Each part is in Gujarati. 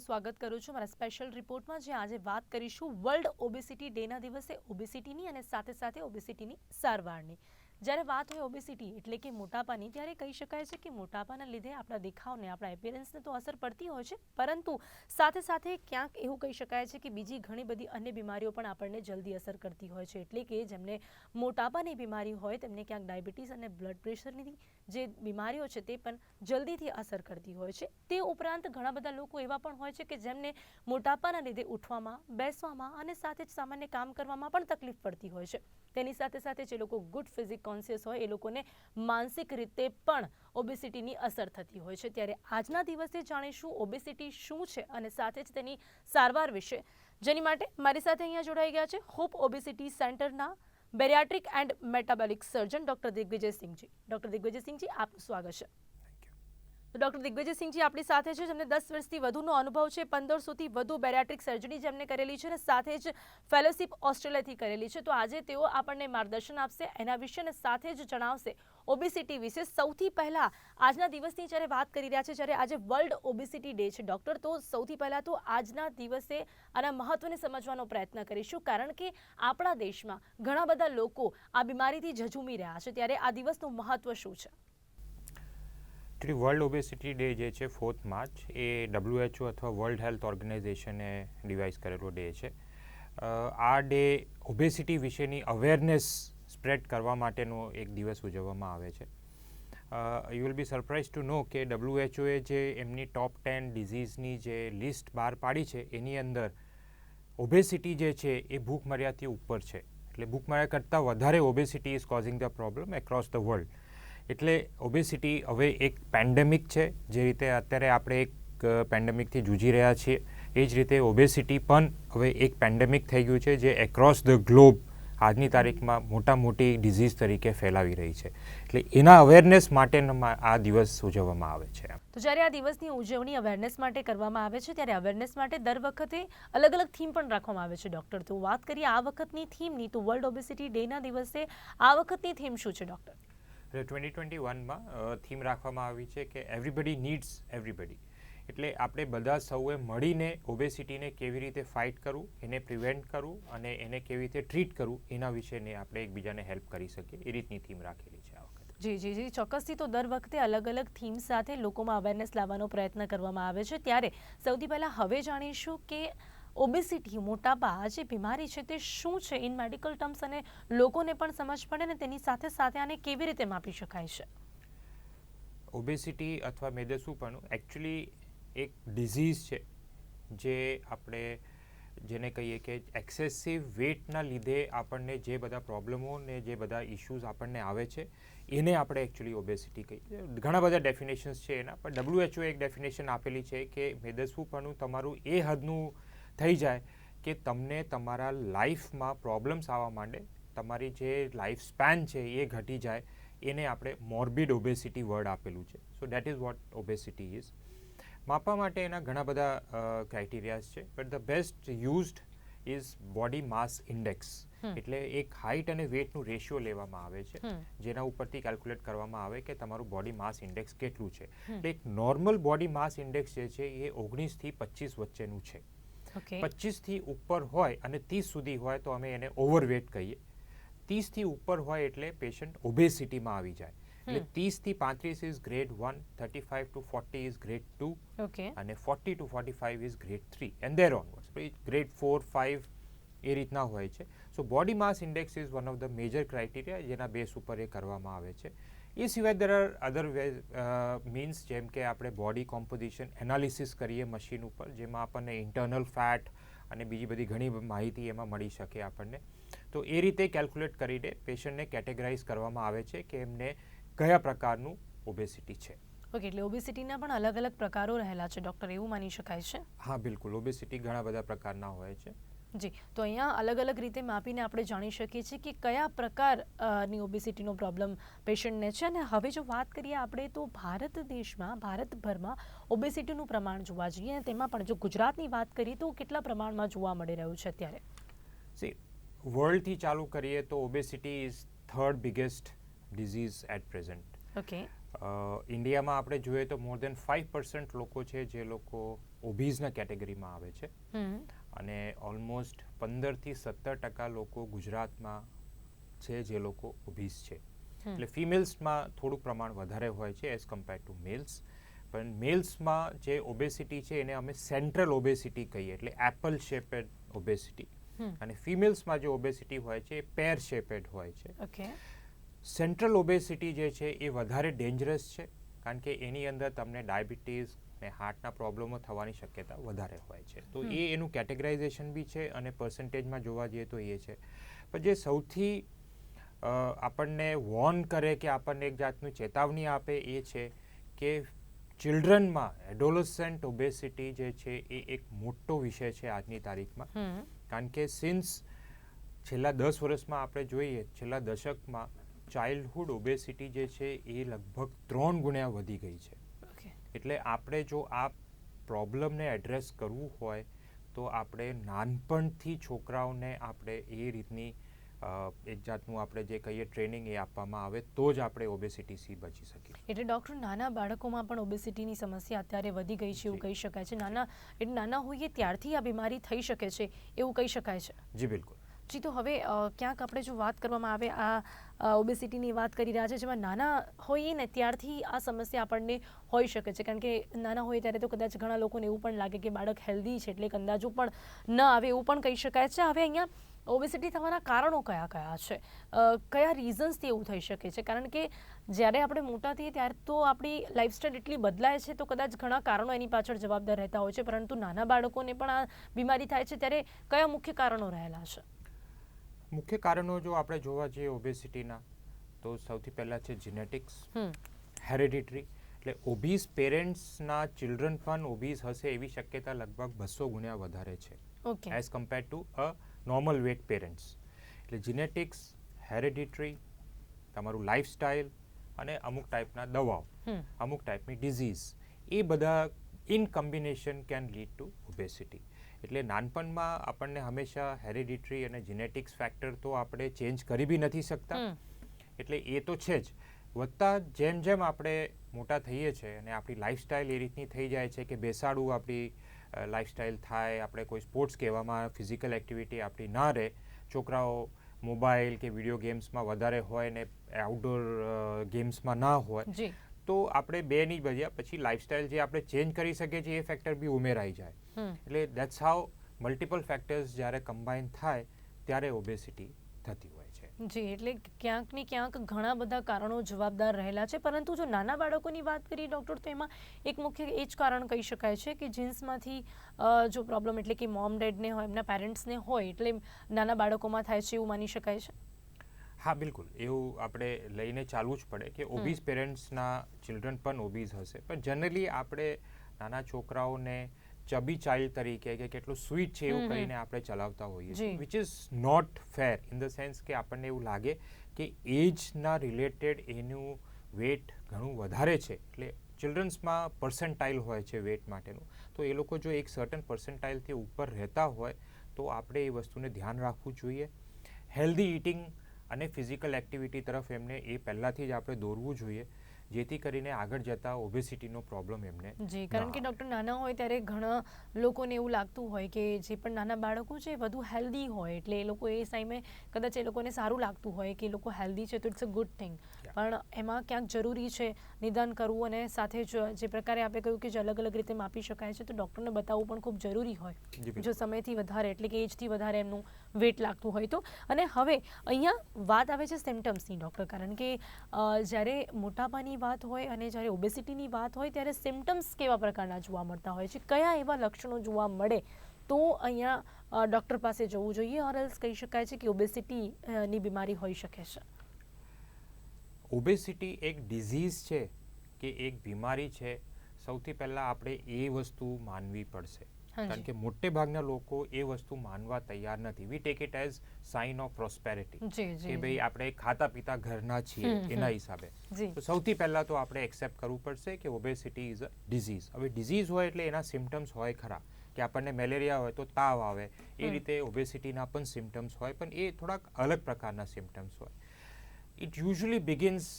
આપનું સ્વાગત કરું છું મારા સ્પેશિયલ રિપોર્ટમાં, જે આજે વાત કરીશું વર્લ્ડ ઓબેસિટી ડેના દિવસે ઓબેસિટીની અને સાથે સાથે ઓબેસિટીની સારવારની. જ્યારે વાત હોય ઓબેસિટી એટલે કે મોટાપાની, ત્યારે કહી શકાય છે કે મોટાપાના લીધે આપણા દેખાવને, આપણા એપિયરન્સને તો અસર પડતી હોય છે, પરંતુ સાથે સાથે ક્યાંક એવું કહી શકાય છે કે બીજી ઘણી બધી અન્ય બીમારીઓ પણ આપણને જલ્દી અસર કરતી હોય છે. એટલે કે જેમને મોટાપાની બીમારી હોય તેમને ક્યાંક ડાયાબિટીસ અને બ્લડ પ્રેશરની જે બીમારીઓ છે તે પણ જલ્દીથી અસર કરતી હોય છે. તે ઉપરાંત ઘણા બધા લોકો એવા પણ હોય છે કે જેમને મોટાપાના લીધે ઉઠવામાં, બેસવામાં અને સાથે જ સામાન્ય કામ કરવામાં પણ તકલીફ પડતી હોય છે. તેની સાથે સાથે જે લોકો ગુડ ફિઝિક કોન્શિયસ હોય એ લોકોને માનસિક રીતે પણ ઓબેસિટીની અસર થતી હોય છે. ત્યારે આજના દિવસે જાણીશું ઓબેસિટી શું છે અને સાથે જ તેની સારવાર વિશે, જેની માટે મારી સાથે અહીંયા જોડાઈ ગયા છે હોપ ઓબેસિટી સેન્ટરના bariatric and metabolic surgeon doctor Digvijaysinhji. Doctor Digvijaysinhji, આપનું સ્વાગત છે. તો ડોક્ટર દિગ્વિજયસિંહજી આપણી સાથે છે, જેમને 10 વર્ષથી વધુનો અનુભવ છે, 1500થી વધુ બેરિયાટ્રિક સર્જરી જેમને કરેલી છે અને સાથે જ ફેલોશિપ ઓસ્ટ્રેલિયાથી કરેલી છે. તો આજે તેઓ આપણને માર્ગદર્શન આપશે એના વિશે અને સાથે જ જણાવશે ઓબેસિટી વિશે. સૌથી પહેલા આજના દિવસની જ્યારે વાત કરી રહ્યા છે, જ્યારે આજે વર્લ્ડ ઓબેસિટી ડે છે ડોક્ટર, તો સૌથી પહેલા તો આજના દિવસે આના મહત્વને સમજવાનો પ્રયત્ન કરીશું, કારણ કે આપણા દેશમાં ઘણા બધા લોકો આ બીમારીથી ઝઝૂમી રહ્યા છે. ત્યારે આ દિવસનું મહત્વ શું છે? વર્લ્ડ ઓબેસિટી ડે જે છે 4th માર્ચ એ WHO અથવા વર્લ્ડ હેલ્થ ઓર્ગેનાઇઝેશને ડિવાઇસ કરેલો ડે છે. આ ડે ઓબેસિટી વિશેની અવેરનેસ સ્પ્રેડ કરવા માટેનો એક દિવસ ઉજવવામાં આવે છે. You will be surprise to know કે WHOએ જે એમની ટોપ 10 ડિઝીઝની જે લિસ્ટ બહાર પાડી છે એની અંદર ઓબેસિટી જે છે એ ભૂખમર્યાદાથી ઉપર છે. એટલે ભૂખમર્યાદા કરતાં વધારે obesity is causing the problem across the world. એટલે ઓબેસિટી હવે એક પેન્ડેમિક છે. જે રીતે અત્યારે આપણે એક પેન્ડેમિકથી જૂજી રહ્યા છીએ, એ જ રીતે ઓબેસિટી પણ હવે એક પેન્ડેમિક થઈ ગયું છે, જે એક્રોસ ધ ગ્લોબ આજની તારીખમાં મોટી ડિઝીઝ તરીકે ફેલાવી રહી છે. એટલે એના અવેરનેસ માટે આ દિવસ ઉજવવામાં આવે છે. તો જ્યારે આ દિવસની ઉજવણી અવેરનેસ માટે કરવામાં આવે છે, ત્યારે અવેરનેસ માટે દર વખતે અલગ અલગ થીમ પણ રાખવામાં આવે છે ડૉક્ટર. તો વાત કરીએ આ વખતની થીમની, તો વર્લ્ડ ઓબેસિટી ડેના દિવસે આ વખતની થીમ શું છે ડૉક્ટર? 2021માં થીમ રાખવામાં આવી છે કે એવરીબડી નીડ્સ એવરીબડી. એટલે આપણે બધા સૌએ મળીને ઓબેસિટીને કેવી રીતે ફાઇટ કરવું, એને પ્રિવેન્ટ કરવું અને એને કેવી રીતે ટ્રીટ કરવું, એના વિશેને આપણે એકબીજાને હેલ્પ કરી શકીએ, એ રીતની થીમ રાખેલી છે આ વખતે. જી જી જી, ચોક્કસથી. તો દર વખતે અલગ અલગ થીમ સાથે લોકોમાં અવેરનેસ લાવવાનો પ્રયત્ન કરવામાં આવે છે. ત્યારે સૌથી પહેલાં હવે જાણીશું કે ઓબેસિટી, મોટાપા જે બીમારી છે તે શું છે ઇન મેડિકલ ટર્મ્સ, અને લોકોને પણ સમજ પડે ને તેની સાથે સાથે આને કેવી રીતે માપી શકાય છે. ઓબેસિટી અથવા મેદસ્વીપણું એકચ્યુઅલી એક ડિઝીઝ છે, જે આપણે જેને કહીએ કે એક્સેસિવ વેટના લીધે આપણને જે બધા પ્રોબ્લેમો ને જે બધા ઇશ્યુઝ આપણને આવે છે એને આપણે એકચ્યુઅલી ઓબેસિટી કહીએ. ઘણા બધા ડેફિનેશન્સ છે એના, પણ WHO એક ડેફિનેશન આપેલી છે કે મેદસ્વીપણું તમારું એ હદનું થઈ જાય કે તમને તમારા લાઈફમાં પ્રોબ્લેમ્સ આવવા માંડે, તમારી જે લાઈફ સ્પેન છે એ ઘટી જાય, એને આપણે મોર્બિડ ઓબેસિટી વર્ડ આપેલું છે. So that is what obesity is. માપવા માટે એના ઘણા બધા ક્રાઇટેરિયાઝ છે, but the best used is body mass index. એટલે એક હાઇટ અને વેટનું રેશિયો લેવામાં આવે છે, જેના ઉપરથી કેલ્ક્યુલેટ કરવામાં આવે કે તમારું બોડી માસ ઇન્ડેક્સ કેટલું છે. એક નોર્મલ બોડી માસ ઇન્ડેક્સ જે છે એ 19થી 25 વચ્ચેનું છે. 25થી ઉપર હોય અને 30 સુધી હોય તો અમે એને ઓવરવેટ કહીએ. 30થી ઉપર હોય એટલે પેશન્ટ ઓબેસિટીમાં આવી જાય. એટલે 30થી 35 is grade 1, 35 to 40 is grade 2, અને 40 to 45 is grade 3, and there onwards. Grade 4, 5 એ રીતના હોય છે. So body mass index is one of the major criteria, જેના બેસ ઉપર એ કરવામાં આવે છે. એ સિવાય દેર આર અધર મીન્સ, જેમ કે આપણે બોડી કોમ્પોઝિશન એનાલિસિસ કરીએ મશીન ઉપર, જેમાં આપણને ઇન્ટરનલ ફેટ અને બીજી બધી ઘણી માહિતી એમાં મળી શકે આપણને. તો એ રીતે કેલ્ક્યુલેટ કરીને પેશન્ટને કેટેગરાઇઝ કરવામાં આવે છે કે એમને કયા પ્રકારનું ઓબેસિટી છે. ઓકે, એટલે ઓબેસિટીના પણ અલગ અલગ પ્રકારો રહેલા છે ડૉક્ટર, એવું માની શકાય છે? હા, બિલકુલ. ઓબેસિટી ઘણા બધા પ્રકારના હોય છે. જી, તો અહીંયા અલગ અલગ રીતે માપીને આપણે જાણી શકીએ છીએ કે કયા પ્રકારની ઓબેસિટીનો પ્રોબ્લેમ પેશન્ટને છે. અને હવે જો વાત કરીએ આપણે, તો ભારત દેશમાં, ભારતભરમાં ઓબેસિટીનું પ્રમાણ જોવા જઈએ, અને તેમાં પણ જો ગુજરાતની વાત કરીએ તો કેટલા પ્રમાણમાં જોવા મળી રહ્યું છે અત્યારે? સી, વર્લ્ડથી ચાલુ કરીએ તો obesity is third biggest disease at present. Okay. ઇન્ડિયામાં આપણે જોઈએ તો મોર દેન 5% લોકો છે જે લોકો ઓબીઝના કેટેગરીમાં આવે છે હમ અને ઓલમોસ્ટ 15 થી 17% લોકો ગુજરાતમાં છે જે લોકો ઓબીઝ છે. એટલે ફિમેલ્સમાં થોડું પ્રમાણ વધારે હોય છે એઝ કમ્પેર ટુ મેલ્સ, પણ મેલ્સમાં જે ઓબેસિટી છે એને અમે સેન્ટ્રલ ઓબેસિટી કહીએ, એટલે એપલ શેપેડ ઓબેસિટી. અને ફિમેલ્સમાં જે ઓબેસિટી હોય છે એ પેર શેપેડ હોય છે. ઓકે. સેન્ટ્રલ ઓબેસિટી જે છે એ વધારે ડેન્જરસ છે, કારણ કે એની અંદર તમને ડાયાબિટીસ ને હાર્ટના પ્રોબ્લેમો થવાની શક્યતા વધારે હોય છે. તો એ એનું કેટેગરાઇઝેશન બી છે અને પર્સન્ટેજમાં જોવા જઈએ તો એ છે. પણ જે સૌથી આપણને વોર્ન કરે કે આપણને એક જાતનું ચેતવણી આપે એ છે કે ચિલ્ડ્રનમાં એડોલસન્ટ ઓબેસિટી જે છે એ એક મોટો વિષય છે આજની તારીખમાં. કારણ કે સિન્સ છેલ્લા 10 વર્ષમાં આપણે જોઈએ, છેલ્લા દશકમાં ચાઇલ્ડહુડ ઓબેસિટી જે છે એ લગભગ 3 ગુણ્યા વધી ગઈ છે. એટલે આપણે જો આ પ્રોબ્લેમને એડ્રેસ કરવું હોય તો આપણે નાનપણથી છોકરાઓને આપણે એ રીતની એક જાતનું આપણે જે કહીએ ટ્રેનિંગ એ આપવામાં આવે તો જ આપણે ઓબેસિટીથી બચી શકીએ. એટલે ડૉક્ટર, નાના બાળકોમાં પણ ઓબેસિટીની સમસ્યા અત્યારે વધી ગઈ છે એવું કહી શકાય છે. નાના હોઈએ ત્યારથી આ બીમારી થઈ શકે છે એવું કહી શકાય છે? જી બિલકુલ. જી, તો હવે ક્યાંક આપણે જો વાત કરવામાં આવે, આ ઓબેસિટીની વાત કરી રહ્યા છે જેમાં નાના હોઈએ ને ત્યારથી આ સમસ્યા આપણને હોઈ શકે છે. કારણ કે નાના હોય ત્યારે તો કદાચ ઘણા લોકોને એવું પણ લાગે કે બાળક હેલ્ધી છે એટલે એક અંદાજો પણ ન આવે એવું પણ કહી શકાય છે. હવે અહીંયા ઓબેસિટી થવાના કારણો કયા કયા છે, કયા રીઝન્સથી એવું થઈ શકે છે? કારણ કે જ્યારે આપણે મોટા થઈએ ત્યારે તો આપણી લાઈફસ્ટાઈલ એટલી બદલાય છે તો કદાચ ઘણા કારણો એની પાછળ જવાબદાર રહેતા હોય છે, પરંતુ નાના બાળકોને પણ આ બીમારી થાય છે ત્યારે કયા મુખ્ય કારણો રહેલા છે? મુખ્ય કારણો જો આપણે જોવા જઈએ ઓબેસિટીના, તો સૌથી પહેલાં છે જીનેટિક્સ, હેરિડિટરી. એટલે ઓબીઝ પેરેન્ટ્સના ચિલ્ડ્રન પણ ઓબીઝ હશે એવી શક્યતા લગભગ 200 ગુણ્યા વધારે છે as compare to a normal weight parents. એટલે જીનેટિક્સ, હેરિડિટરી, તમારું લાઈફસ્ટાઈલ અને અમુક ટાઈપના દવાઓ, અમુક ટાઈપની ડિઝીઝ, એ બધા in combination can lead to obesity. એટલે નાનપણમાં આપણને હંમેશા હેરિડિટરી અને જીનેટિક્સ ફેક્ટર તો આપણે ચેન્જ કરી બી નથી શકતા, એટલે એ તો છે જ. વધતા જેમ જેમ આપણે મોટા થઈએ છીએ અને આપણી લાઈફસ્ટાઈલ એ રીતની થઈ જાય છે કે બેસાડું આપણી લાઈફસ્ટાઈલ થાય, આપણે કોઈ સ્પોર્ટ્સ કહેવામાં ફિઝિકલ એક્ટિવિટી આપણી ના રહે, છોકરાઓ મોબાઈલ કે વિડીયો ગેમ્સમાં વધારે હોય ને આઉટડોર ગેમ્સમાં ના હોય, તો આપણે બે ની બજ્યા પછી લાઈફસ્ટાઈલ જે આપણે ચેન્જ કરી શકીએ છીએ એ ફેક્ટર બી ઉમેરાઈ જાય. એટલે દેટ્સ હાઉ મલ્ટિપલ ફેક્ટર્સ જ્યારે કમ્બાઈન થાય ત્યારે ઓબેસિટી થતી હોય છે. જી, એટલે ક્યાંક ને ક્યાંક ઘણા બધા કારણો જવાબદાર રહેલા છે, પરંતુ જો નાના બાળકોની વાત કરીએ ડૉક્ટર, તો એમાં એક મુખ્ય એ જ કારણ કહી શકાય છે કે જીન્સમાંથી જો પ્રોબ્લેમ, એટલે કે મોમ ડેડને હોય, એમના પેરેન્ટ્સને હોય, એટલે નાના બાળકોમાં થાય છે એવું માની શકાય છે? હા બિલકુલ, એવું આપણે લઈને ચાલવું જ પડે કે ઓબીઝ પેરેન્ટ્સના ચિલ્ડ્રન પણ ઓબીઝ હશે, પણ જનરલી આપણે નાના છોકરાઓને ચબી ચાઇલ્ડ તરીકે કે કેટલું સ્વીટ છે એવું કરીને આપણે ચલાવતા હોઈએ છીએ, which is not fair in the sense કે આપણને એવું લાગે કે એજના રિલેટેડ એનું વેટ ઘણું વધારે છે. એટલે ચિલ્ડ્રન્સમાં પર્સન્ટાઇલ હોય છે વેટ માટેનું, તો એ લોકો જો એક સર્ટન પર્સન્ટાઇલથી ઉપર રહેતા હોય તો આપણે એ વસ્તુને ધ્યાન રાખવું જોઈએ. હેલ્ધી ઇટિંગ અને ફિઝિકલ એક્ટિવિટી તરફ એમને એ પહેલાંથી જ આપણે દોરવું જોઈએ, જેથી કરીને આગળ જતા ઓબેસિટીનો પ્રોબ્લેમ એમને. જી, કારણ કે ડૉક્ટર, નાના હોય ત્યારે ઘણા લોકોને એવું લાગતું હોય કે જે પણ નાના બાળકો છે વધુ હેલ્ધી હોય, એટલે એ લોકો એ સામે કદાચ એ લોકોને સારું લાગતું હોય કે એ લોકો હેલ્ધી છે તો ઇટ્સ અ ગુડ થિંગ, પણ એમાં ક્યાંક જરૂરી છે નિદાન કરવું, અને સાથે જ જે પ્રકારે આપણે કહ્યું કે જે અલગ અલગ રીતે માપી શકાય છે તો ડૉક્ટરને બતાવવું પણ ખૂબ જરૂરી હોય જો સમયથી વધારે, એટલે કે એજથી વધારે એમનું વેટ લાગતું હોય તો. અને હવે અહીંયા વાત આવે છે સિમ્ટમ્સની ડૉક્ટર, કારણ કે જ્યારે મોટાપાની વાત હોય અને જ્યારે ઓબેસિટીની વાત હોય ત્યારે સિમ્ટમ્સ કેવા પ્રકારના જોવા મળતા હોય છે, કયા એવા લક્ષણો જોવા મળે તો અહીંયા ડૉક્ટર પાસે જવું જોઈએ, ઓર એલ્સ કહી શકાય છે કે ઓબેસિટીની બીમારી હોઈ શકે છે? ઓબેસિટી એક ડિઝીઝ છે કે એક બીમારી છે, સૌથી પહેલાં આપણે એ વસ્તુ માનવી પડશે, કારણ કે મોટે ભાગના લોકો એ વસ્તુ માનવા તૈયાર નથી. We take it as sign of prosperity કે ભાઈ આપણે ખાતા પીતા ઘરના છીએ એના હિસાબે. તો સૌથી પહેલાં તો આપણે એક્સેપ્ટ કરવું પડશે કે ઓબેસિટી ઇઝ અ ડિઝીઝ. હવે ડિઝીઝ હોય એટલે એના સિમ્ટમ્સ હોય ખરા, કે આપણને મેલેરિયા હોય તો તાવ આવે, એ રીતે ઓબેસિટીના પણ સિમ્ટમ્સ હોય, પણ એ થોડાક અલગ પ્રકારના સિમ્ટમ્સ હોય. ઇટ યુઝ્યુઅલી બિગિન્સ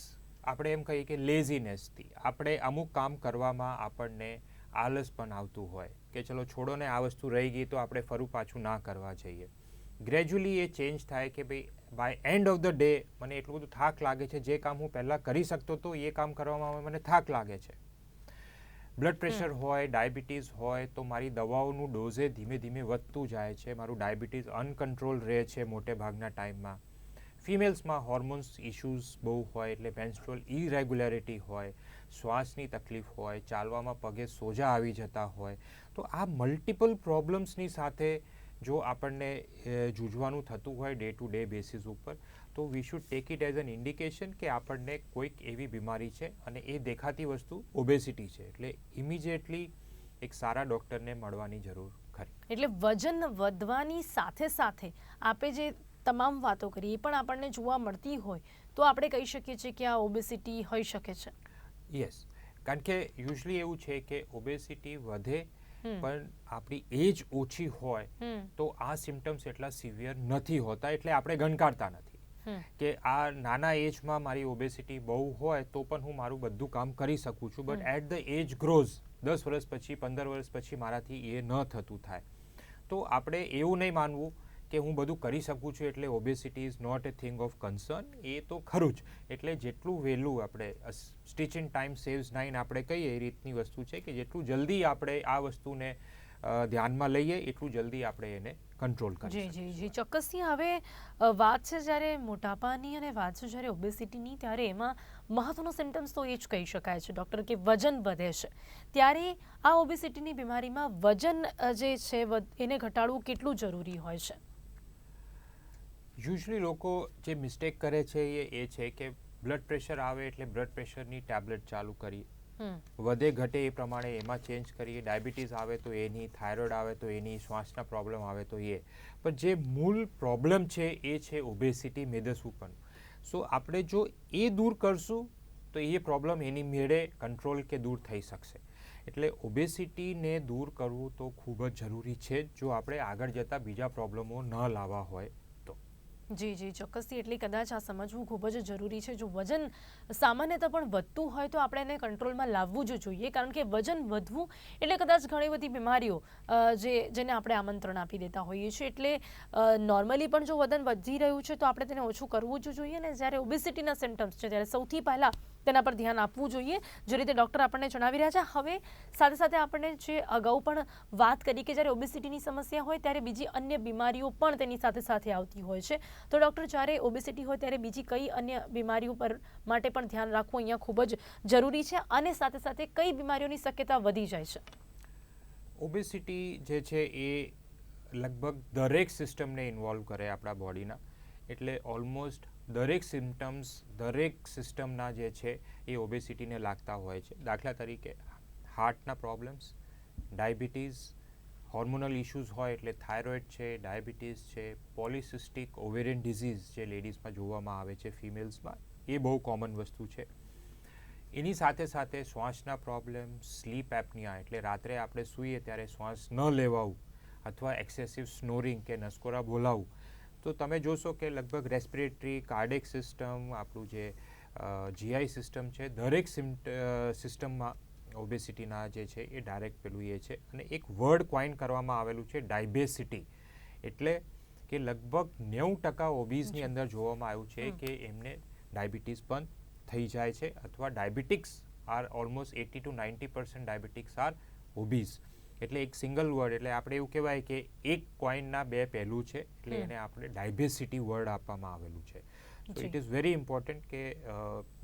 આપણે એમ કહીએ કે લેઝીનેસથી. આપણે અમુક કામ કરવામાં આપણને આલસ પણ આવતું હોય કે ચલો છોડો ને, આ વસ્તુ રહી ગઈ તો આપણે ફરું પાછું ના કરવા જઈએ. ગ્રેજ્યુઅલી એ ચેન્જ થાય કે ભાઈ by end of the day મને એટલું બધું થાક લાગે છે, જે કામ હું પહેલાં કરી શકતો હતો એ કામ કરવામાં મને થાક લાગે છે. બ્લડ પ્રેશર હોય, ડાયાબિટીસ હોય તો મારી દવાઓનું ડોઝે ધીમે ધીમે વધતું જાય છે. મારું ડાયાબિટીસ અનકન્ટ્રોલ રહે છે મોટે ભાગના ટાઈમમાં. ફિમેલ્સમાં હોર્મોન્સ ઇશ્યુઝ બહુ હોય, એટલે મેન્સ્ટ્રુઅલ ઇરેગ્યુલેરિટી હોય, શ્વાસની તકલીફ હોય, ચાલવામાં પગે સોજા આવી જતા હોય. તો આ મલ્ટિપલ પ્રોબ્લેમ્સની સાથે જો આપણને જૂઝવાનું થતું હોય ડે ટુ ડે બેસિસ ઉપર, તો we should take it as an indication કે આપણને કોઈક એવી બીમારી છે અને એ દેખાતી વસ્તુ ઓબેસિટી છે. એટલે ઇમિડિયેટલી એક સારા ડૉક્ટરને મળવાની જરૂર ખરી. એટલે વજન વધવાની સાથે સાથે આપણે જે તમામ વાતો કરી એ પણ આપણને જોવા મળતી હોય તો આપણે કહી શકીએ છીએ કે આ ઓબેસિટી હોઈ શકે છે. યસ, કારણ કે યુઝલી એવું છે કે ઓબેસિટી વધે પણ આપણી એજ ઓછી હોય તો આ સિમ્ટમ્સ એટલા સિવિયર નથી હોતા, એટલે આપણે ગણકારતા નથી કે આ નાના એજમાં મારી ઓબેસિટી બહુ હોય તો પણ હું મારું બધું કામ કરી શકું છું, but at the age grows 10 વર્ષ પછી 15 વર્ષ પછી મારાથી એ ન થતું થાય. તો આપણે એવું નહીં માનવું કે હું બધું કરી શકું છું એટલે obesity is not a thing of concern. એ તો ખરું જ. એટલે જેટલું વહેલું આપણે સ્ટીચ ઇન ટાઈમ સેવ્સ 9 આપણે કહીએ એ રીતની વસ્તુ છે કે જેટલું જલ્દી આપણે આ વસ્તુને ધ્યાનમાં લઈએ એટલું જલ્દી આપણે એને કંટ્રોલ કરી જી શકીએ. જી જી ચોક્કસથી. હવે વાત છે જ્યારે મોટાપાની અને વાત છે જ્યારે ઓબેસિટીની, ત્યારે એમાં મહત્વનો સિમ્ટમ્સ તો એ જ કહી શકાય છે ડૉક્ટર કે વજન વધે છે. ત્યારે આ ઓબેસિટીની બીમારીમાં વજન જે છે એને ઘટાડવું કેટલું જરૂરી હોય છે? યુઝલી લોકો જે મિસ્ટેક કરે છે એ છે કે બ્લડ પ્રેશર આવે એટલે બ્લડ પ્રેશરની ટેબ્લેટ ચાલુ કરીએ, વધે ઘટે એ પ્રમાણે એમાં ચેન્જ કરીએ. ડાયાબિટીસ આવે તો એની, થાઇરોઇડ આવે તો એની, શ્વાસના પ્રોબ્લેમ આવે તો એ. પણ જે મૂળ પ્રોબ્લેમ છે એ છે ઓબેસિટી, મેદસ્વીપણું. સો આપણે જો એ દૂર કરશું તો એ પ્રોબ્લેમ એની મેળે કંટ્રોલ કે દૂર થઈ શકશે. એટલે ઓબેસિટીને દૂર કરવું તો ખૂબ જ જરૂરી છે જો આપણે આગળ જતાં બીજા પ્રોબ્લેમો ન લાવવા હોય. જી જી ચોક્કસથી. એટલે કદાચ આ સમજવું ખૂબ જ જરૂરી છે. જો વજન સામાન્યતઃ પણ વધતું હોય તો આપણે એને કંટ્રોલમાં લાવવું જ જોઈએ, કારણ કે વજન વધવું એટલે કદાચ ઘણી બધી બીમારીઓ જેને આપણે આમંત્રણ આપી દેતા હોઈએ છીએ. એટલે નોર્મલી પણ જો વજન વધી રહ્યું છે તો આપણે તેને ઓછું કરવું જ જોઈએ. અને જ્યારે ઓબેસિટીના સિમ્ટમ્સ છે ત્યારે સૌથી પહેલાં તેના પર ધ્યાન આપવું જોઈએ, જે રીતે ડૉક્ટર આપણને જણાવી રહ્યા છે. હવે સાથે સાથે આપણને જે અગાઉ પણ વાત કરી કે જ્યારે ઓબેસિટીની સમસ્યા હોય ત્યારે બીજી અન્ય બીમારીઓ પણ તેની સાથે સાથે આવતી હોય છે. તો ડૉક્ટર, જ્યારે ઓબેસિટી હોય ત્યારે બીજી કઈ અન્ય બીમારીઓ પર માટે પણ ધ્યાન રાખવું અહીંયા ખૂબ જ જરૂરી છે, અને સાથે સાથે કઈ બીમારીઓની શક્યતા વધી જાય છે? ઓબેસિટી જે છે એ લગભગ દરેક સિસ્ટમને ઇન્વોલ્વ કરે આપણા બોડીના. એટલે ઓલમોસ્ટ દરેક સિમ્ટમ્સ દરેક સિસ્ટમના જે છે એ ઓબેસિટીને લાગતા હોય છે. દાખલા તરીકે હાર્ટના પ્રોબ્લેમ્સ, ડાયાબિટીસ, હોર્મોનલ ઇશ્યુઝ હોય એટલે થાઇરોઇડ છે, ડાયાબિટીસ છે, પોલિસિસ્ટિક ઓવેરિયન ડિઝીઝ જે લેડીઝમાં જોવામાં આવે છે, ફિમેલ્સમાં, એ બહુ કોમન વસ્તુ છે. એની સાથે સાથે શ્વાસના પ્રોબ્લેમ, સ્લીપ એપનિયા એટલે રાત્રે આપણે સૂઈએ ત્યારે શ્વાસ ન લેવાવું અથવા એક્સેસિવ સ્નોરિંગ કે નસકોરા બોલાવવું, તો તમે જોશો કે લગભગ રેસ્પિરેટરી, કાર્ડિયક સિસ્ટમ, આપણું જે જીઆઈ સિસ્ટમ છે, દરેક સિસ્ટમમાં ઓબેસિટીના જે છે એ ડાયરેક્ટ પેલું એ છે. અને એક વર્ડ કોઇન કરવામાં આવેલું છે ડાયબેસિટી, એટલે કે લગભગ 90% ઓબીઝની અંદર જોવામાં આવ્યું છે કે એમને ડાયાબિટીસ પણ થઈ જાય છે, અથવા ડાયાબિટિક્સ આર ઓલમોસ્ટ 80 to 90% ડાયાબિટિક્સ આર ઓબીઝ. એટલે એક સિંગલ વર્ડ, એટલે આપણે એવું કહેવાય કે એક કોઇનના બે પહેલું છે, એટલે એને આપણે ડાયબેસિટી વર્ડ આપવામાં આવેલું છે. તો ઇટ ઇઝ વેરી ઇમ્પોર્ટન્ટ કે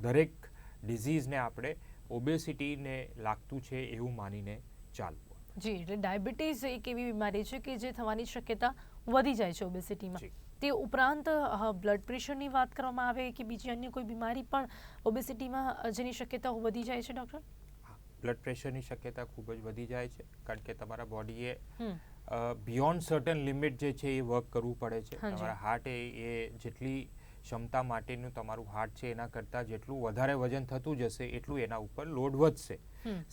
દરેક ડિઝીઝને આપણે ઓબેસિટીને લાગતું છે એવું માનીને ચાલવું. જી, એટલે ડાયાબિટીસ એક એવી બીમારી છે કે જે થવાની શક્યતા વધી જાય છે ઓબેસિટીમાં. તે ઉપરાંત બ્લડ પ્રેશરની વાત કરવામાં આવે કે બીજી અન્ય કોઈ બીમારી પણ ઓબેસિટીમાં જેની શક્યતા વધી જાય છે ડૉક્ટર? બ્લડ પ્રેશરની શક્યતા ખૂબ જ વધી જાય છે, કારણ કે તમારા બોડીએ બિયોન્ડ સર્ટન લિમિટ જે છે એ વર્ક કરવું પડે છે. તમારા હાર્ટ એ જેટલી ક્ષમતા માટેનું તમારું હાર્ટ છે એના કરતાં જેટલું વધારે વજન થતું જશે એટલું એના ઉપર લોડ વધશે.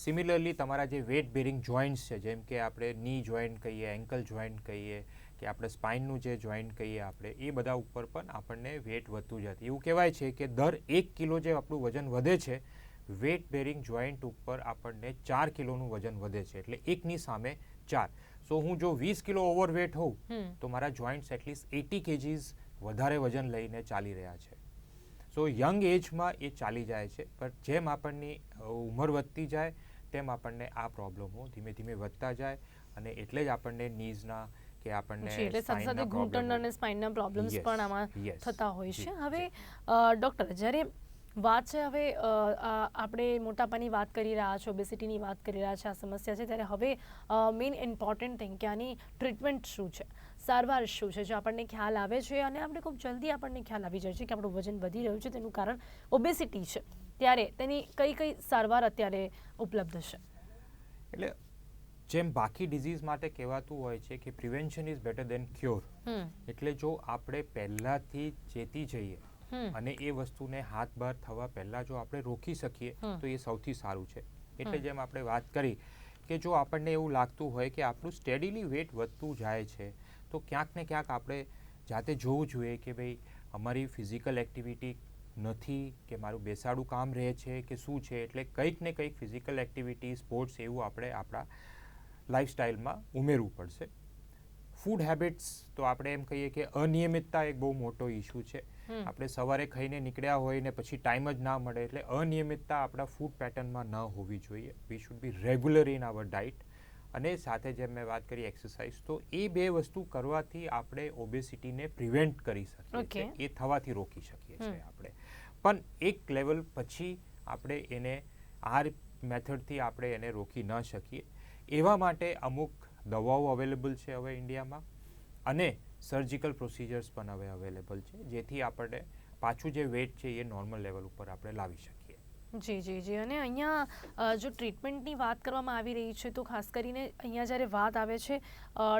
સિમિલરલી તમારા જે વેટ બેરિંગ જોઇન્ટ્સ છે, જેમ કે આપણે ની જોઇન્ટ કહીએ, એન્કલ જોઇન્ટ કહીએ, કે આપણે સ્પાઇનનું જે જોઇન્ટ કહીએ આપણે, એ બધા ઉપર પણ આપણને વેટ વધતું જતું. એવું કહેવાય છે કે દર 1 કિલો જે આપણું વજન વધે છે, વેટ બેરિંગ જોઈન્ટ ઉપર આપણને 4 કિલોનું વજન વધે છે, એટલે એકની સામે 4. સો હું જો 20 કિલો ઓવરવેટ હોઉં તો મારા જોઈન્ટ્સ એટલીસ્ટ 80 કેજીસ વધારે વજન લઈને ચાલી રહ્યા છે. સો યંગ એજમાં એ ચાલી જાય છે, પણ જેમ આપણની ઉંમર વધતી જાય તેમ આપણને આ પ્રોબ્લેમો ધીમે ધીમે વધતા જાય, અને એટલે જ આપણને નીઝના કે આપણને એટલે સાથે સાથે ઘૂંટણ અને સ્પાઇનના પ્રોબ્લેમ્સ પણ આમાં થતા હોય છે. હવે ડૉક્ટર, જ્યારે વાત છે હવે આપણે મોટાપાની વાત કરી રહ્યા છો, ઓબેસિટીની વાત કરી રહ્યા છે, આ સમસ્યા છે, ત્યારે હવે મેઇન ઇમ્પોર્ટન્ટ થિંગ કે આની ટ્રીટમેન્ટ શું છે, સારવાર શું છે, જો આપણને ખ્યાલ આવે છે અને આપણે ખૂબ જલ્દી આપણને ખ્યાલ આવી જાય છે કે આપણું વજન વધી રહ્યું છે, તેનું કારણ ઓબેસિટી છે, ત્યારે તેની કઈ કઈ સારવાર અત્યારે ઉપલબ્ધ છે? એટલે જેમ બાકી ડિઝીઝ માટે કહેવાતું હોય છે કે prevention is better than cure, એટલે જો આપણે પહેલાથી ચેતી જઈએ અને એ વસ્તુને હાથ બહાર થવા પહેલા જો આપણે રોકી શકીએ તો એ સૌથી સારું છે. એટલે જેમ આપણે વાત કરી કે જો આપણને એવું લાગતું હોય કે આપણું સ્ટેડીલી વેટ વધતું જાય છે, તો ક્યાંક ને ક્યાંક આપણે જાતે જોવું જોઈએ કે ભાઈ અમારી ફિઝિકલ એક્ટિવિટી નથી કે મારું બેસાડું કામ રહે છે કે શું છે, એટલે કંઈક ને કંઈક ફિઝિકલ એક્ટિવિટી, સ્પોર્ટ્સ એવું આપણે આપણા લાઈફસ્ટાઈલમાં ઉમેરવું પડશે. ફૂડ હેબિટ્સ તો આપણે એમ કહીએ કે અનિયમિતતા એક બહુ મોટો ઇશ્યુ છે. આપણે સવારે ખાઈને નીકળ્યા હોય ને પછી ટાઈમ જ ના મળે, એટલે અનિયમિતતા આપણા ફૂડ પેટર્નમાં ન હોવી જોઈએ. We should be regular in our diet. અને સાથે જેમ મેં વાત કરી એક્સરસાઇઝ, તો એ બે વસ્તુ કરવાથી આપણે ઓબેસિટીને પ્રિવેન્ટ કરી શકીએ છીએ, એ થવાથી રોકી શકીએ છીએ આપણે. પણ એક લેવલ પછી આપણે એને આ મેથડથી આપણે એને રોકી ન શકીએ. એવા માટે અમુક દવાઓ અવેલેબલ છે હવે ઇન્ડિયામાં, અને સર્જિકલ પ્રોસિજર્સ પણ હવે અવેલેબલ છે, જેથી આપણને પાછું જે વેટ છે એ નોર્મલ લેવલ ઉપર આપણે લાવી શકીએ. જી જી જી. અને અહીંયા જો ટ્રીટમેન્ટની વાત કરવામાં આવી રહી છે, તો ખાસ કરીને અહીંયા જ્યારે વાત આવે છે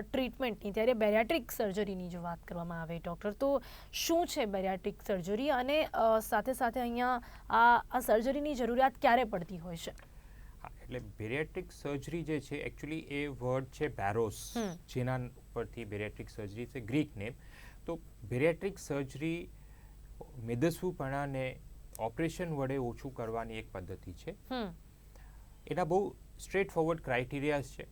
ટ્રીટમેન્ટની, ત્યારે બેરિયાટ્રિક સર્જરીની જો વાત કરવામાં આવે ડૉક્ટર, તો શું છે બેરિયાટ્રિક સર્જરી, અને સાથે સાથે અહીંયા આ સર્જરીની જરૂરિયાત ક્યારે પડતી હોય છે? એટલે બેરિયાટ્રિક સર્જરી જે છે, એકચ્યુઅલી એ વર્ડ છે બેરોસ, જેના ઉપરથી બેરિયાટ્રિક સર્જરી છે, ગ્રીક નેમ. તો બેરિયાટ્રિક સર્જરી મેદસ્વીપણાને ઓપરેશન વડે ઓછું કરવાની એક પદ્ધતિ છે. એના બહુ સ્ટ્રેટ ફોરવર્ડ ક્રાઇટેરિયાઝ છે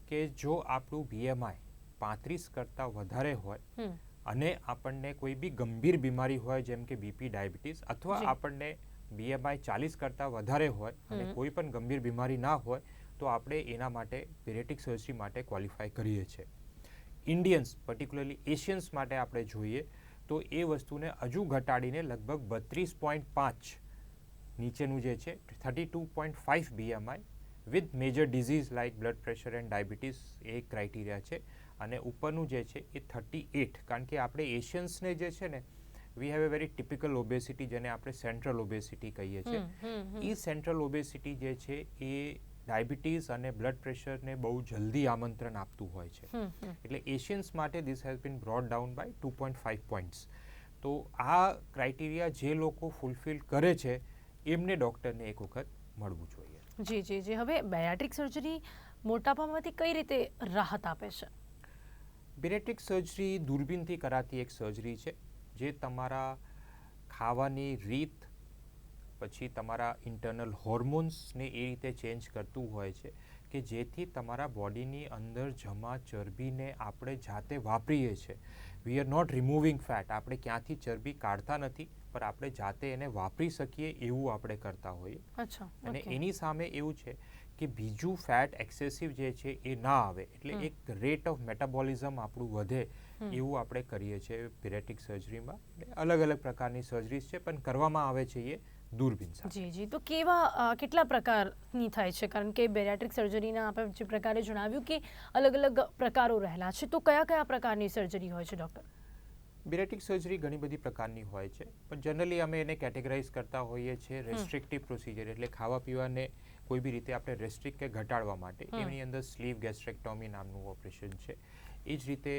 કે જો આપણું BMI 35 કરતાં વધારે હોય અને આપણને કોઈ બી ગંભીર બીમારી હોય, જેમ કે BP, ડાયાબિટીસ, અથવા આપણને BMI 40 કરતાં વધારે હોય અને કોઈ પણ ગંભીર બીમારી ના હોય, તો આપણે એના માટે બેરિયાટ્રિક સર્જરી માટે ક્વોલિફાય કરીએ છીએ. ઇન્ડિયન્સ, પર્ટિક્યુલરલી એશિયન્સ માટે આપણે જોઈએ તો એ વસ્તુને હજુ ઘટાડીને લગભગ 32.5 નીચેનું જે છે 32.5 BMI with major disease like blood pressure and diabetes A criteria છે, અને ઉપરનું જે છે એ 38, કારણ કે આપણે એશિયન્સને જે છે ને, we have a very typical obesity, જેને આપણે સેન્ટ્રલ ઓબેસિટી કહીએ છીએ. એ સેન્ટ્રલ ઓબેસિટી જે છે એ ડાયાબિટીસ અને બ્લડ પ્રેશરને બહુ જલ્દી આમંત્રણ આપતું હોય છે. એટલે એશિયન્સ માટે this has been brought down by 2.5 points. તો આ ક્રાઇટેરિયા જે લોકો ફૂલફિલ કરે છે એમને ડૉક્ટરને એક વખત મળવું જોઈએ. જી જી જી. હવે બેરિયાટ્રિક સર્જરી મોટાપામાંથી કઈ રીતે રાહત આપે છે? બેરિયાટ્રિક સર્જરી દૂરબીનથી કરાતી એક સર્જરી છે, જે તમારા ખાવાની રીત, પછી તમારા ઇન્ટરનલ હોર્મોન્સને એ રીતે ચેન્જ કરતું હોય છે કે જેથી તમારા બોડીની અંદર જમા ચરબીને આપણે જાતે વાપરીએ છીએ. We are not removing fat, આપણે ક્યાંથી ચરબી કાઢતા નથી, પણ આપણે જાતે એને વાપરી શકીએ એવું આપણે કરતા હોઈએ. અને એની સામે એવું છે કે બીજું ફેટ એક્સેસિવ જે છે એ ના આવે, એટલે એક રેટ ઓફ મેટાબોલિઝમ આપણું વધે એવું આપણે કરીએ છીએ બેરિયાટ્રિક સર્જરીમાં. અલગ અલગ પ્રકારની સર્જરીઝ છે, પણ કરવામાં આવે છે એ દૂરબીન સાથે. જી જી. તો કેટલા પ્રકારની થાય છે? કારણ કે બેરિયાટ્રિક સર્જરીના આપણે જે પ્રકારે જણાવ્યું કે અલગ અલગ પ્રકારો રહેલા છે, તો કયા કયા પ્રકારની સર્જરી હોય છે ડૉક્ટર? બેરિયાટ્રિક સર્જરી ઘણી બધી પ્રકારની હોય છે, પણ જનરલી અમે એને કેટેગરાઇઝ કરતા હોઈએ છીએ રેસ્ટ્રિક્ટિવ પ્રોસિજર, એટલે ખાવા પીવાને કોઈ બી રીતે આપણે રેસ્ટ્રિક્ટ કે ઘટાડવા માટે. એની અંદર સ્લીવ ગેસ્ટ્રેક્ટોમી નામનું ઓપરેશન છે. એ જ રીતે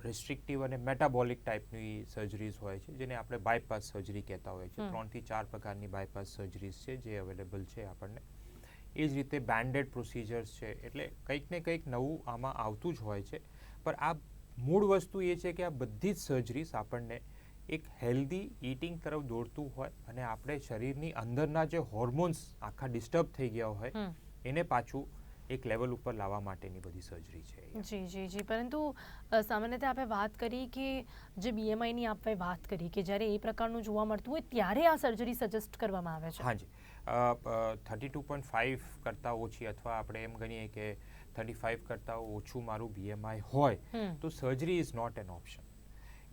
રેસ્ટ્રિક્ટિવ અને મેટાબોલિક ટાઈપની સર્જરીઝ હોય છે, જેને આપણે બાયપાસ સર્જરી કહેતા હોઈએ છીએ. 3 થી 4 પ્રકારની બાયપાસ સર્જરીઝ છે જે અવેલેબલ છે આપણને. એ જ રીતે બેન્ડેડ પ્રોસિજર્સ છે, એટલે કંઈક ને કંઈક નવું આમાં આવતું જ હોય છે. પણ આ મૂળ વસ્તુ એ છે કે આ બધી જ સર્જરીઝ આપણને એક હેલ્ધી ઇટિંગ તરફ દોડતું હોય અને આપણે શરીરની અંદરના જે હોર્મોન્સ આખા ડિસ્ટર્બ થઈ ગયા હોય એને પાછું એક લેવલ ઉપર લાવવા માટેની બધી સર્જરી છે અહીંયા. જી જી જી પરંતુ સામાન્યતઃ આપણે વાત કરી કે જે બીએમઆઈની આપણે વાત કરી કે જ્યારે એ પ્રકારનું જોવા મળતું હોય ત્યારે આ સર્જરી સજેસ્ટ કરવામાં આવે છે. હાજી 32.5 કરતાં ઓછી અથવા આપણે એમ ગણીએ કે 35 કરતાં ઓછું મારું બીએમઆઈ હોય તો surgery is not an option.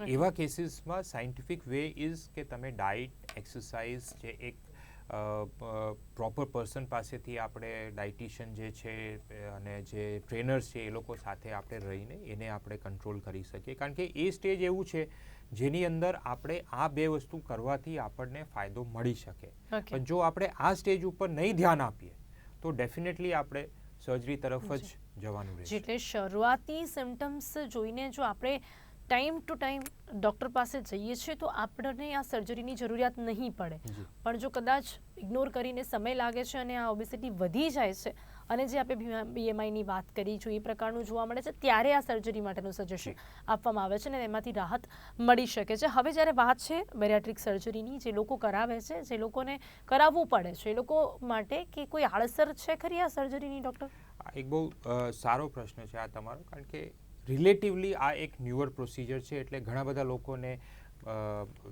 એવા કેસીસમાં સાયન્ટિફિક વે ઇઝ કે તમે ડાયટ એક્સરસાઇઝ જે એક પ્રોપર પર્સન પાસેથી આપણે ડાયટિશિયન જે છે અને જે ટ્રેનર્સ છે એ લોકો સાથે આપણે રહીને એને આપણે કંટ્રોલ કરી શકીએ, કારણ કે એ સ્ટેજ એવું છે જેની અંદર આપણે આ બે વસ્તુ કરવાથી આપણને ફાયદો મળી શકે. પણ જો આપણે આ સ્ટેજ ઉપર નહીં ધ્યાન આપીએ તો ડેફિનેટલી આપણે સર્જરી તરફ જ જવાનું રહેશે. એટલે શરૂઆતી સિમ્ટમ્સ જોઈને જો આપણે ટાઈમ ટુ ટાઈમ ડૉક્ટર પાસે જઈએ છીએ તો આપણને આ સર્જરીની જરૂરિયાત નહીં પડે. પણ જો કદાચ ઇગ્નોર કરીને સમય લાગે છે અને આ ઓબેસિટી વધી જાય છે અને જે આપણે બીએમઆઈની વાત કરી જો એ પ્રકારનું જોવા મળે છે ત્યારે આ સર્જરી માટેનું સજેશન આપવામાં આવે છે અને એમાંથી રાહત મળી શકે છે. હવે જ્યારે વાત છે બેરિયાટ્રિક સર્જરીની, જે લોકો કરાવે છે, જે લોકોને કરાવવું પડે છે, એ લોકો માટે કે કોઈ આડઅસર છે ખરી આ સર્જરીની ડૉક્ટર? એક બહુ સારો પ્રશ્ન છે આ તમારો, કારણ કે રિલેટિવલી આ એક ન્યુઅર પ્રોસિજર છે એટલે ઘણા બધા લોકોને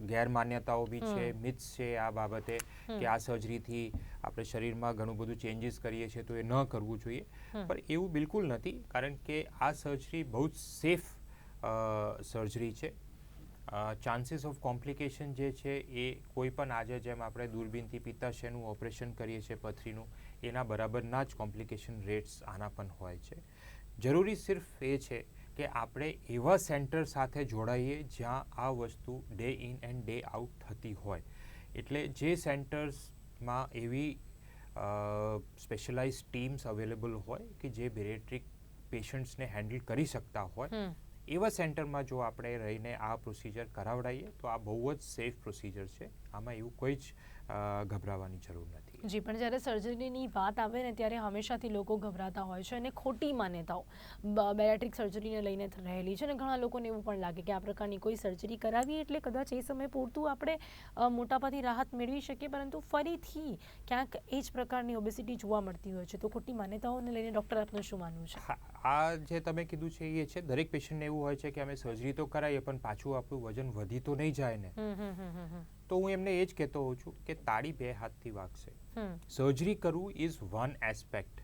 ગેરમાન્યતાઓ બી છે, મિથ્સ છે આ બાબતે કે આ સર્જરીથી આપણે શરીરમાં ઘણું બધું ચેન્જીસ કરીએ છીએ તો એ ન કરવું જોઈએ. પણ એવું બિલકુલ નથી, કારણ કે આ સર્જરી બહુ જ સેફ સર્જરી છે. ચાન્સીસ ઓફ કોમ્પ્લિકેશન જે છે એ કોઈ પણ આજે જેમ આપણે દૂરબીનથી પિત્તાશયનું ઓપરેશન કરીએ છીએ પથરીનું એના બરાબરના જ કોમ્પ્લિકેશન રેટ્સ આના પણ હોય છે. જરૂરી સિર્ફ એ છે કે આપણે એવા સેન્ટર સાથે જોડાઈએ જ્યાં આ વસ્તુ day in and day out થતી હોય. એટલે જે સેન્ટર્સમાં એવી સ્પેશિયલાઇઝ ટીમ્સ અવેલેબલ હોય કે જે બેરિયાટ્રિક પેશન્ટ્સને હેન્ડલ કરી શકતા હોય એવા સેન્ટરમાં જો આપણે રહીને આ પ્રોસિજર કરાવડાવીએ તો આ બહુ જ સેફ પ્રોસિજર છે. આમાં એવું કોઈ જ ગભરાવાની જરૂર નથી. જી, પણ જ્યારે સર્જરીની વાત આવે ને ત્યારે હંમેશાથી લોકો ગભરાતા હોય છે અને ખોટી માન્યતાઓ બેરિયાટ્રિક સર્જરીને લઈને રહેલી છે અને ઘણા લોકોને એવું પણ લાગે કે આ પ્રકારની કોઈ સર્જરી કરાવી એટલે કદાચ એ સમય પૂરતું આપણે મોટાપાથી રાહત મેળવી શકીએ, પરંતુ ફરીથી ક્યાંક એ જ પ્રકારની ઓબેસિટી જોવા મળતી હોય છે. તો ખોટી માન્યતાઓને લઈને ડૉક્ટર આપનું શું માનવું છે? આ જે તમે કીધું છે એ છે, દરેક પેશન્ટને એવું હોય છે કે અમે સર્જરી તો કરાવીએ પણ પાછું આપણું વજન વધી તો નહીં જાય ને. તો હું એમને એ જ કહેતો હોઉં છું કે તાળી બે હાથથી વાગશે. સર્જરી કરવું ઇઝ વન એસ્પેક્ટ.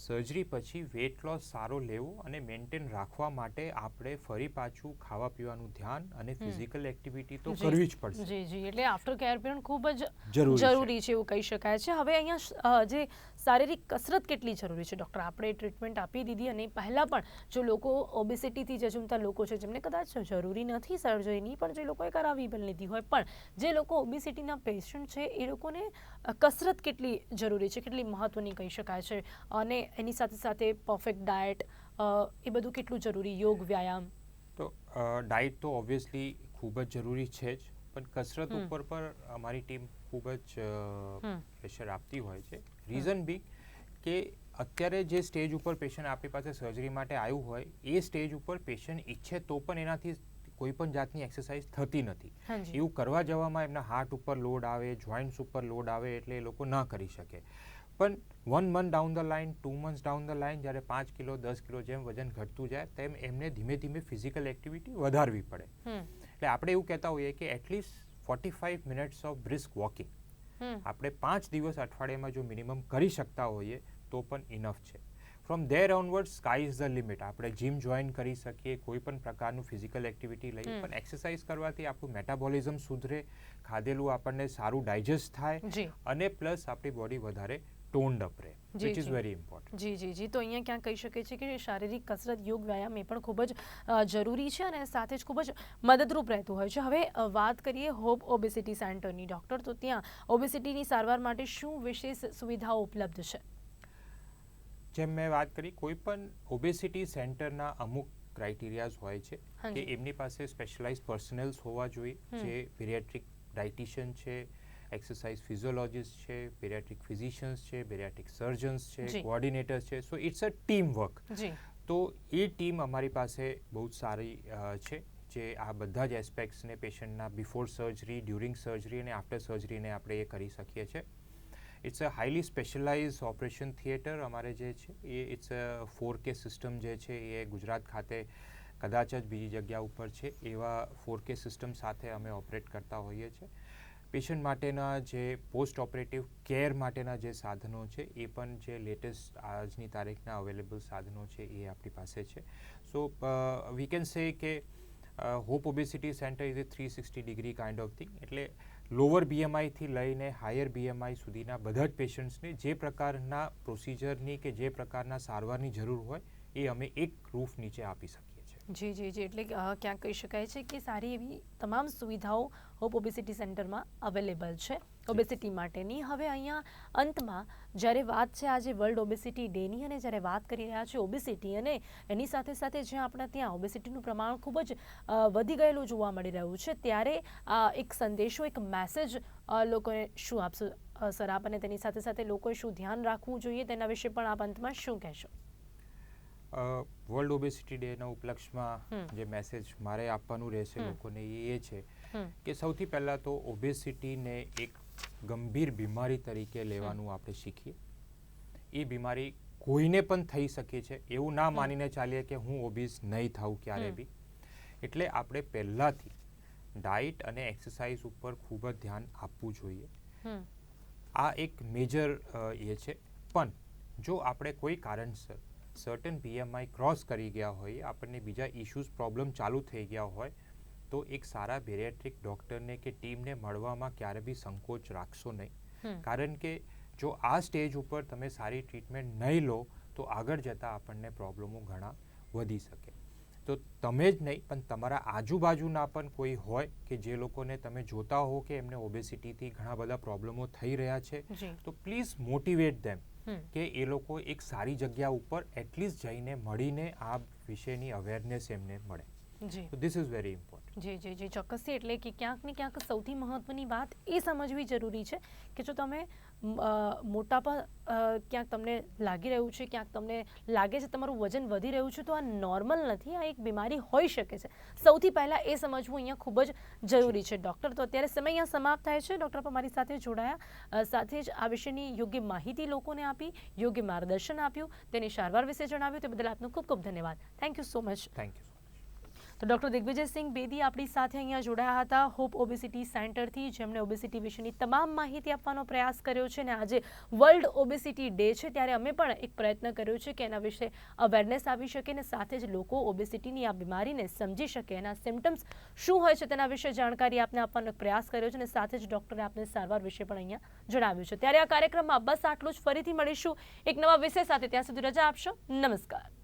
સર્જરી પછી વેટ લોસ સારો લેવો અને મેન્ટેન રાખવા માટે આપણે ફરી પાછું ખાવા પીવાનું ધ્યાન અને ફિઝિકલ એક્ટિવિટી તો કરવી જ પડશે. જી જી, એટલે આફ્ટર કેર પણ ખૂબ જ જરૂરી છે એવું કહી શકાય છે. હવે અહીંયા જે શારીરિક કસરત કેટલી જરૂરી છે ડૉક્ટર? આપણે ટ્રીટમેન્ટ આપી દીધી અને પહેલાં પણ જો લોકો ઓબેસિટીથી જજુમતા લોકો છે જેમને કદાચ જરૂરી નથી સર્જરીની પણ જે લોકોએ કરાવી પણ લીધી હોય, પણ જે લોકો ઓબેસિટીના પેશન્ટ છે એ લોકોને કસરત કેટલી જરૂરી છે, કેટલી મહત્વની કહી શકાય છે, અને એની સાથે સાથે પરફેક્ટ ડાયટ એ બધું કેટલું જરૂરી, યોગ, વ્યાયામ? તો ડાયટ તો ઓબ્વિયસલી ખૂબ જ જરૂરી છે જ, પણ કસરત ઉપર પર અમારી ટીમ ખૂબ જ પ્રેશર આપતી હોય છે. રીઝન બી કે અત્યારે જે સ્ટેજ ઉપર પેશન્ટ આપણી પાસે સર્જરી માટે આવ્યું હોય એ સ્ટેજ ઉપર પેશન્ટ ઈચ્છે તો પણ એનાથી કોઈ પણ જાતની એક્સરસાઇઝ થતી નથી. એવું કરવા જવામાં એમના હાર્ટ ઉપર લોડ આવે, જોઇન્ટ્સ ઉપર લોડ આવે એટલે એ લોકો ન કરી શકે. પણ 1 month down the line, 2 months down the line જ્યારે 5 કિલો 10 કિલો જેમ વજન ઘટતું જાય તેમ એમને ધીમે ધીમે ફિઝિકલ એક્ટિવિટી વધારવી પડે. એટલે આપણે એવું કહેતા હોઈએ કે at least 45 minutes of brisk walking આપણે 5 દિવસ અઠવાડિયામાં જો મિનિમમ કરી શકતા હોઈએ તો પણ ઇનફ છે. From there onward sky is the limit. આપણે જીમ જોઈન કરી શકીએ, કોઈ પણ પ્રકારનું ફિઝિકલ એક્ટિવિટી લઈએ, પણ એક્સરસાઇઝ કરવાથી આપણું મેટાબોલિઝમ સુધરે, ખાધેલું આપણને સારું ડાયજેસ્ટ થાય અને પ્લસ આપણી બોડી વધારે ટોન્ડ અપ રહે, વિચ ઇઝ વેરી ઇમ્પોર્ટન્ટ. જી જી જી, તો અહીંયા ક્યાં કહી શકે છે કે શારીરિક કસરત, યોગ, વ્યાયામ એ પણ ખૂબ જ જરૂરી છે અને સાથે જ ખૂબ જ મદદરૂપ રહેતું હોય છે. હવે વાત કરીએ હોપ ઓબેસિટી સેન્ટરની ડૉક્ટર, તો ત્યાં ઓબેસિટીની સારવાર માટે શું વિશેષ સુવિધાઓ ઉપલબ્ધ છે? જેમ મેં વાત કરી, કોઈ પણ ઓબેસિટી સેન્ટરના અમુક ક્રાઇટેરિયાઝ હોય છે કે એમની પાસે સ્પેશિયલાઇઝ પર્સનલ્સ હોવા જોઈએ, જે બેરિયાટ્રિક ડાયટિશિયન છે, એક્સરસાઇઝ ફિઝિયોલોજિસ્ટ છે, બેરિયાટ્રિક ફિઝિશિયન્સ છે, બેરિયાટ્રિક સર્જન્સ છે, કોઓર્ડિનેટર્સ છે. So it's a team work. તો એ ટીમ અમારી પાસે બહુ જ સારી છે, જે આ બધા જ એસ્પેક્ટ્સને પેશન્ટના બિફોર સર્જરી, ડ્યુરિંગ સર્જરી અને આફ્ટર સર્જરીને આપણે એ કરી શકીએ છીએ. It's a highly specialize operation theatre. અમારે જે છે એ ઇટ્સ અ 4K સિસ્ટમ જે છે એ ગુજરાત ખાતે કદાચ જ બીજી જગ્યા ઉપર છે એવા 4K સિસ્ટમ સાથે અમે ઓપરેટ કરતા હોઈએ છીએ. પેશન્ટ માટેના જે પોસ્ટ ઓપરેટિવ કેર માટેના જે સાધનો છે એ પણ જે લેટેસ્ટ આજની તારીખના અવેલેબલ સાધનો છે એ આપણી પાસે છે. સો વી કેન સે કે hope obesity centre is A 360 degree kind of thing. એટલે લોઅર BMIથી લઈને હાયર BMI સુધીના બધા જ પેશન્ટ્સને જે પ્રકારના પ્રોસિજરની કે જે પ્રકારના સારવારની જરૂર હોય એ અમે એક રૂફ નીચે આપી શકીએ છીએ. જી એટલે ક્યાંક કહી શકાય છે કે સારી એવી તમામ સુવિધાઓ હોપ ઓબેસિટી સેન્ટરમાં અવેલેબલ છે ઓબેસિટી માટેની. હવે અહીંયા અંતમાં જ્યારે વાત છે આજે વર્લ્ડ ઓબેસિટી ડેની અને જ્યારે વાત કરી રહ્યા છે ઓબેસિટી અને એની સાથે સાથે જ્યાં આપણા ત્યાં ઓબેસિટીનું પ્રમાણ ખૂબ જ વધી ગયેલું જોવા મળી રહ્યું છે ત્યારે એક સંદેશો, એક મેસેજ લોકોને શું આપશો સર આપ, અને તેની સાથે સાથે લોકોએ શું ધ્યાન રાખવું જોઈએ તેના વિશે પણ આપ અંતમાં શું કહેશો? વર્લ્ડ ઓબેસિટી ડેના ઉપલક્ષમાં જે મેસેજ મારે આપવાનું રહેશે લોકોને એ છે કે સૌથી પહેલાં તો ઓબેસિટીને એક ગંભીર બીમારી તરીકે લેવાનું આપણે શીખીએ. એ બીમારી કોઈને પણ થઈ શકે છે એવું ના માનીને ચાલીએ કે હું ઓબીસ નહીં થાઉં ક્યારે બી. એટલે આપણે પહેલાંથી ડાયટ અને એક્સરસાઇઝ ઉપર ખૂબ જ ધ્યાન આપવું જોઈએ. આ એક મેજર એ છે. પણ જો આપણે કોઈ કારણસર સર્ટન BMI ક્રોસ કરી ગયા હોય, આપણને બીજા ઇશ્યુઝ પ્રોબ્લેમ ચાલુ થઈ ગયા હોય તો એક સારા બેરિયાટ્રિક ડૉક્ટરને કે ટીમને મળવામાં ક્યારે બી સંકોચ રાખશો નહીં. કારણ કે જો આ સ્ટેજ ઉપર તમે સારી ટ્રીટમેન્ટ નહીં લો તો આગળ જતાં આપણને પ્રોબ્લેમો ઘણા વધી શકે. તો તમે જ નહીં પણ તમારા આજુબાજુના પણ કોઈ હોય કે જે લોકોને તમે જોતા હો કે એમને ઓબેસિટીથી ઘણા બધા પ્રોબ્લેમો થઈ રહ્યા છે તો પ્લીઝ મોટિવેટ ધેમ કે એ લોકો એક સારી જગ્યા ઉપર એટલીસ્ટ જઈને મળીને આ વિશેની અવેરનેસ એમને મળે. So this is very important. જી ચોક્કસથી. એટલે કે ક્યાંક ને ક્યાંક સૌથી મહત્વની વાત એ સમજવી જરૂરી છે કે જો તમે મોટાપા ક્યાંક તમને લાગી રહ્યું છે, ક્યાંક તમને લાગે છે તમારું વજન વધી રહ્યું છે તો આ નોર્મલ નથી, આ એક બીમારી હોઈ શકે છે. સૌથી પહેલાં એ સમજવું અહીંયા ખૂબ જ જરૂરી છે. ડૉક્ટર, તો અત્યારે સમય અહીંયા સમાપ્ત થાય છે. ડૉક્ટર પણ મારી સાથે જોડાયા, સાથે જ આ વિશેની યોગ્ય માહિતી લોકોને આપી, યોગ્ય માર્ગદર્શન આપ્યું, તેની સારવાર વિશે જણાવ્યું, તે બદલ આપનો ખૂબ ખૂબ ધન્યવાદ. Thank you so much. Thank you. તો ડૉક્ટર દિગ્વિજયસિંહ બેદી આપણી સાથે અહીંયા જોડાયા હતા હોપ ઓબેસિટી સેન્ટરથી, જેમણે ઓબેસિટી વિશેની તમામ માહિતી આપવાનો પ્રયાસ કર્યો છે. અને આજે વર્લ્ડ ઓબેસિટી ડે છે ત્યારે અમે પણ એક પ્રયત્ન કર્યો છે કે એના વિશે અવેરનેસ આવી શકે અને સાથે જ લોકો ઓબેસિટીની આ બીમારીને સમજી શકે, એના સિમ્ટમ્સ શું હોય છે તેના વિશે જાણકારી આપને આપવાનો પ્રયાસ કર્યો છે અને સાથે જ ડૉક્ટરે આપને સારવાર વિશે પણ અહીંયા જણાવ્યું છે. ત્યારે આ કાર્યક્રમમાં બસ આટલું જ. ફરીથી મળીશું એક નવા વિષય સાથે. ત્યાં સુધી રજા આપશો. નમસ્કાર.